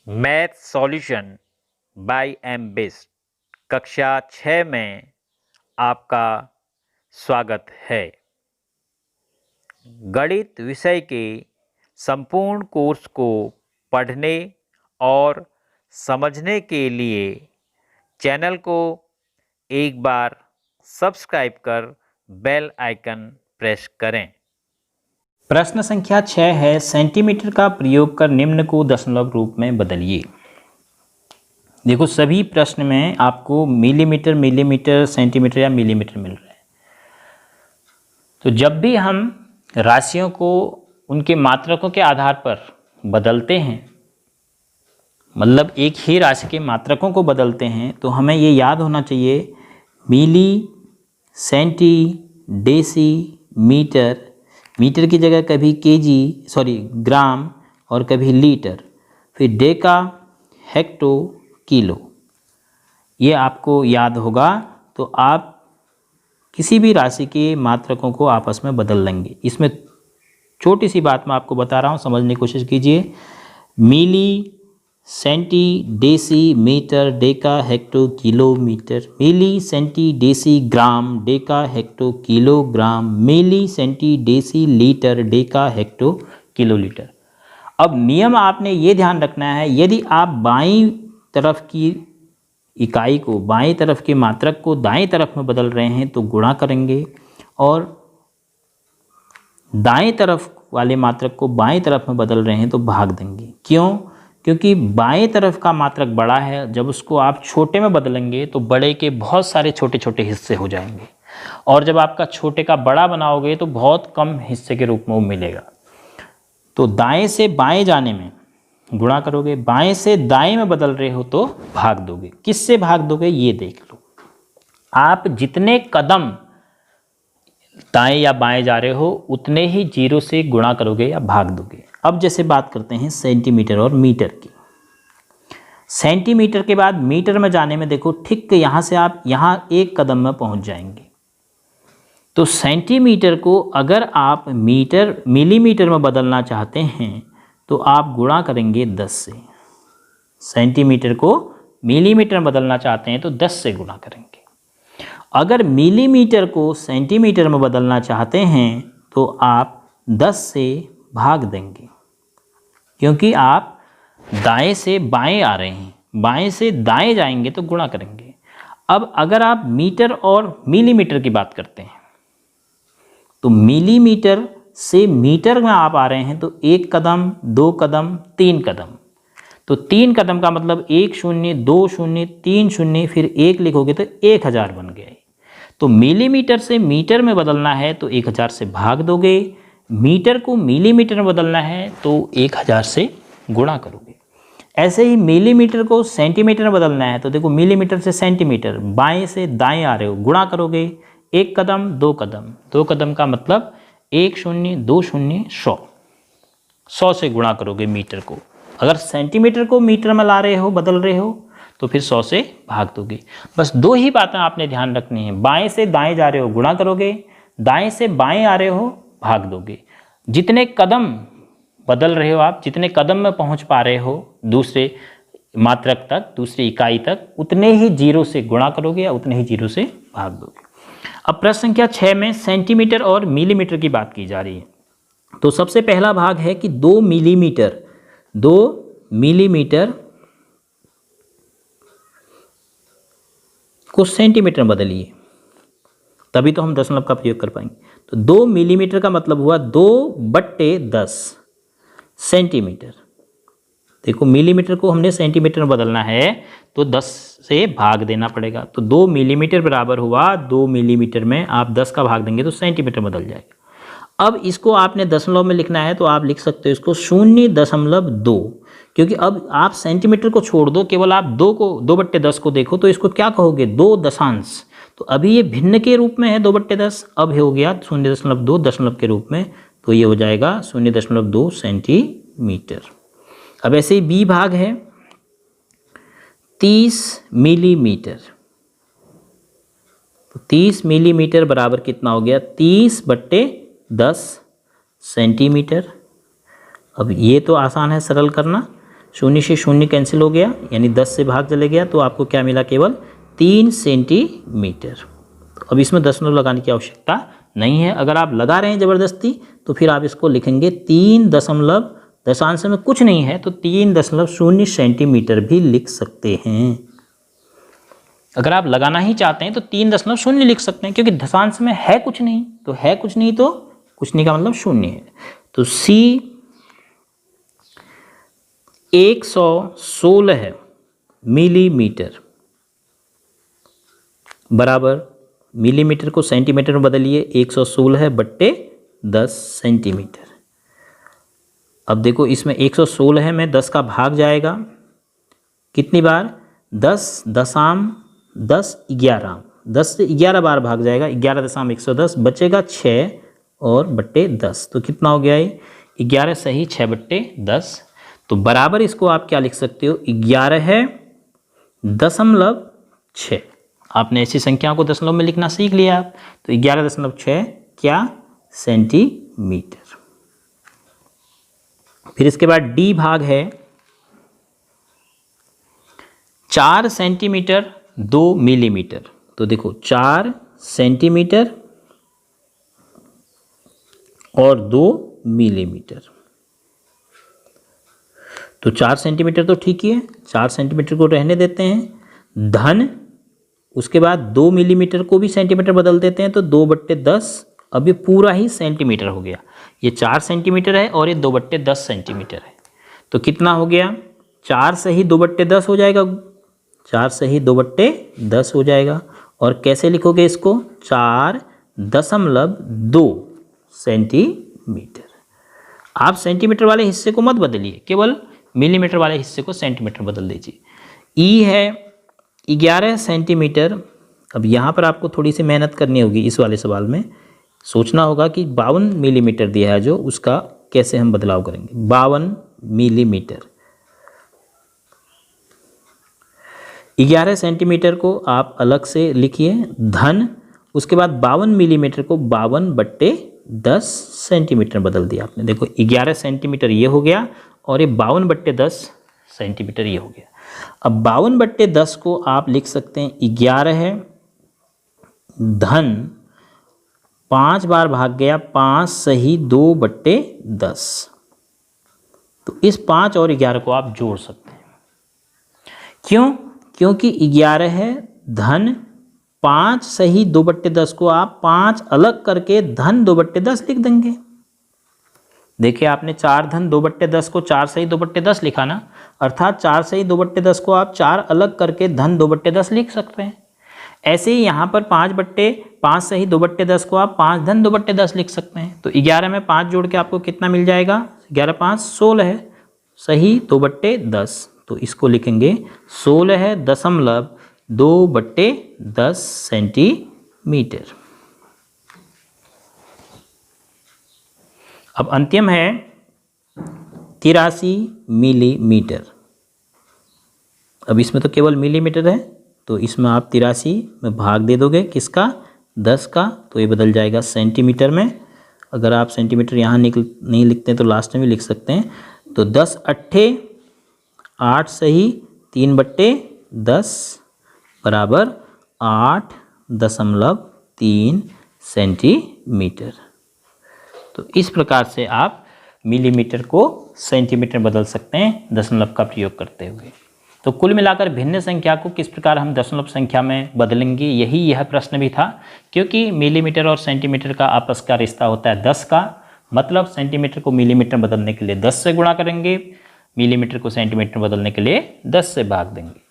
Math solution by M best कक्षा 6 में आपका स्वागत है। गणित विषय के संपूर्ण कोर्स को पढ़ने और समझने के लिए चैनल को एक बार सब्सक्राइब कर बेल आइकन प्रेस करें। प्रश्न संख्या 6 है, सेंटीमीटर का प्रयोग कर निम्न को दशमलव रूप में बदलिए। देखो, सभी प्रश्न में आपको मिलीमीटर, मिलीमीटर, सेंटीमीटर या मिलीमीटर मिल रहा है। तो जब भी हम राशियों को उनके मात्रकों के आधार पर बदलते हैं, मतलब एक ही राशि के मात्रकों को बदलते हैं, तो हमें ये याद होना चाहिए मिली, सेंटी, डेसी, मीटर, मीटर की जगह कभी ग्राम और कभी लीटर, फिर डेका, हेक्टो, किलो। ये आपको याद होगा तो आप किसी भी राशि के मात्रकों को आपस में बदल लेंगे। इसमें छोटी सी बात मैं आपको बता रहा हूँ, समझने की कोशिश कीजिए। Milli, centi, deci, metre, deca, hecto, kilometre. Milli, centi, deci, gram, deca, hecto, kilogram. Milli, centi, deci, litre, deca, hecto, kilolitre. अब नियम आपने ये ध्यान रखना है, यदि आप बाईं तरफ की इकाई को, बाईं तरफ के मात्रक को दाईं तरफ में बदल रहे हैं तो गुणा करेंगे, और दाएं तरफ वाले मात्रक को बाएं तरफ में बदल रहे हैं तो भाग देंगे। क्यों? क्योंकि बाएं तरफ का मात्रक बड़ा है, जब उसको आप छोटे में बदलेंगे तो बड़े के बहुत सारे छोटे छोटे हिस्से हो जाएंगे, और जब आपका छोटे का बड़ा बनाओगे तो बहुत कम हिस्से के रूप में वो मिलेगा। तो दाएं से बाएं जाने में गुणा करोगे, बाएं से दाएं में बदल रहे हो तो भाग दोगे। किससे भाग दोगे ये देख लो। आप जितने कदम दाएं या बाएं जा रहे हो उतने ही जीरो से गुणा करोगे या भाग दोगे। अब जैसे बात करते हैं सेंटीमीटर और मीटर की। सेंटीमीटर के बाद मीटर में जाने में देखो, ठीक यहाँ से आप यहाँ एक कदम में पहुँच जाएंगे। तो सेंटीमीटर को अगर आप मिलीमीटर में बदलना चाहते हैं तो आप गुणा करेंगे 10 से। सेंटीमीटर को मिलीमीटर में बदलना चाहते हैं तो 10 से गुणा करेंगे। अगर मिलीमीटर को सेंटीमीटर में बदलना चाहते हैं तो आप 10 से भाग देंगे, क्योंकि आप दाएं से बाएं आ रहे हैं, बाएं से दाएं जाएंगे तो गुणा करेंगे। अब अगर आप मीटर और मिलीमीटर की बात करते हैं तो मिलीमीटर से मीटर में आप आ रहे हैं तो 1 कदम, 2 कदम, 3 कदम। तो 3 कदम का मतलब 1 शून्य, 2 शून्य, 3 शून्य, फिर 1 लिखोगे तो 1000 बन गया। तो मिलीमीटर से मीटर में बदलना है तो 1000 से भाग दोगे, मीटर को मिलीमीटर में बदलना है तो 1000 से गुणा करोगे। ऐसे ही मिलीमीटर को सेंटीमीटर में बदलना है तो देखो, मिलीमीटर से सेंटीमीटर, बाएं से दाएं आ रहे हो, गुणा करोगे। 1 कदम, 2 कदम, 2 कदम का मतलब 1 शून्य, 2 शून्य, 100, 100 से गुणा करोगे मीटर को। अगर सेंटीमीटर को मीटर में ला रहे हो, बदल रहे हो, तो फिर 100 से भाग दोगे। बस 2 ही बातें आपने ध्यान रखनी है। बाएं से दाएं जा रहे हो, गुणा करोगे, दाएं से बाएं आ रहे हो, भाग दोगे। जितने कदम बदल रहे हो आप, जितने कदम में पहुंच पा रहे हो दूसरे मात्रक तक, दूसरी इकाई तक, उतने ही जीरो से गुणा करोगे या उतने ही जीरो से भाग दोगे। अब प्रश्न संख्या 6 में सेंटीमीटर और मिलीमीटर की बात की जा रही है। तो सबसे पहला भाग है कि 2 मिलीमीटर को सेंटीमीटर में बदलिए, तभी तो हम दशमलव का प्रयोग कर पाएंगे। तो 2 मिलीमीटर का मतलब हुआ 2/10 सेंटीमीटर। देखो, मिलीमीटर को हमने सेंटीमीटर में बदलना है तो 10 से भाग देना पड़ेगा। तो 2 मिलीमीटर बराबर हुआ, 2 मिलीमीटर में आप 10 का भाग देंगे तो सेंटीमीटर बदल जाएगा। अब इसको आपने दशमलव में लिखना है तो आप लिख सकते हो इसको 0.2, क्योंकि अब आप सेंटीमीटर को छोड़ दो, केवल आप 2/10 को देखो तो इसको क्या कहोगे, 2 दशांश। तो अभी ये भिन्न के रूप में है 2/10, अब हो गया 0.2 दशमलव के रूप में, तो ये हो जाएगा 0.2 सेंटीमीटर। अब ऐसे ही बी भाग है 30 मिलीमीटर। तो 30 मिलीमीटर बराबर कितना हो गया, 30/10 सेंटीमीटर। अब ये तो आसान है सरल करना, शून्य से शून्य कैंसिल हो गया, यानी 10 से भाग चले गया, तो आपको क्या मिला? केवल 3 सेंटीमीटर। तो अब इसमें दशमलव लगाने की आवश्यकता नहीं है। अगर आप लगा रहे हैं ज़बरदस्ती तो फिर आप इसको लिखेंगे 3 दशमलव, दशांश में कुछ नहीं है तो 3.0 सेंटीमीटर भी लिख सकते हैं। अगर आप लगाना ही चाहते हैं तो 3.0 लिख सकते हैं, क्योंकि दशांश में है कुछ नहीं, तो है कुछ नहीं तो कुछ नहीं का मतलब शून्य है। तो C 116 मिलीमीटर बराबर, मिलीमीटर को सेंटीमीटर में बदलिए, 116/10 सेंटीमीटर। अब देखो इसमें 116 में 10 का भाग जाएगा कितनी बार? 10 दशम 10 11, 10 से 11 बार भाग जाएगा, 11.110 बचेगा 6 और बट्टे 10, तो कितना हो गया ये? 11 सही 6/10। तो बराबर इसको आप क्या लिख सकते हो? 11.6। आपने ऐसी संख्याओं को दशमलव में लिखना सीख लिया आप, तो 11.6 क्या? सेंटीमीटर। फिर इसके बाद डी भाग है 4 सेंटीमीटर 2 मिलीमीटर। तो देखो 4 सेंटीमीटर और 2 मिलीमीटर, तो 4 सेंटीमीटर तो ठीक ही है, 4 सेंटीमीटर को रहने देते हैं, धन उसके बाद 2 मिलीमीटर को भी सेंटीमीटर बदल देते हैं, तो 2/10। अब ये पूरा ही सेंटीमीटर हो गया, ये 4 सेंटीमीटर है और ये 2/10 सेंटीमीटर है, तो कितना हो गया? 4 से ही 2/10 हो जाएगा, 4 से ही 2/10 हो जाएगा। और कैसे लिखोगे इसको? 4.2 सेंटीमीटर। आप सेंटीमीटर वाले हिस्से को मत बदलिए, केवल मिलीमीटर वाले हिस्से को सेंटीमीटर बदल दीजिए। ई है 11 सेंटीमीटर। अब यहाँ पर आपको थोड़ी सी मेहनत करनी होगी, इस वाले सवाल में सोचना होगा कि 52 मिलीमीटर दिया है जो, उसका कैसे हम बदलाव करेंगे। 52 मिलीमीटर, 11 सेंटीमीटर को आप अलग से लिखिए, धन उसके बाद 52 मिलीमीटर को 52/10 सेंटीमीटर बदल दिया आपने। देखो 11 सेंटीमीटर ये हो गया और ये 52/10 सेंटीमीटर ये हो गया। अब 52/10 को आप लिख सकते हैं 11 है, धन 5 बार भाग गया, 5 सही 2/10, तो इस 5 और 11 को आप जोड़ सकते हैं। क्यों? क्योंकि 11 है, धन 5 सही 2/10 को आप 5 अलग करके धन 2/10 लिख देंगे। देखिए आपने 4 धन 2/10 को 4 सही 2/10 लिखा ना, अर्थात 4 सही 2/10 को आप 4 अलग करके धन 2/10 लिख सकते हैं। ऐसे ही यहाँ पर 5 सही 2/10 को आप 5 धन 2/10 लिख सकते हैं। तो 11 में 5 जोड़ के आपको कितना मिल जाएगा? 11 5 16 है, सही 2/10, तो इसको लिखेंगे 16.2/10 सेंटीमीटर। अब अंतिम है 83 मिलीमीटर। अब इसमें तो केवल मिलीमीटर है, तो इसमें आप 83 में भाग दे दोगे, किसका? 10 का, तो ये बदल जाएगा सेंटीमीटर में। अगर आप सेंटीमीटर यहाँ नहीं लिखते हैं तो लास्ट में भी लिख सकते हैं। तो 10 अट्ठे 8 सही 3/10 बराबर 8.3 सेंटीमीटर। तो इस प्रकार से आप मिलीमीटर को सेंटीमीटर बदल सकते हैं दशमलव का प्रयोग करते हुए। तो कुल मिलाकर भिन्न संख्या को किस प्रकार हम दशमलव संख्या में बदलेंगे, यह प्रश्न भी था। क्योंकि मिलीमीटर और सेंटीमीटर का आपस का रिश्ता होता है 10 का, मतलब सेंटीमीटर को मिलीमीटर बदलने के लिए 10 से गुणा करेंगे, मिलीमीटर को सेंटीमीटर बदलने के लिए 10 से भाग देंगे।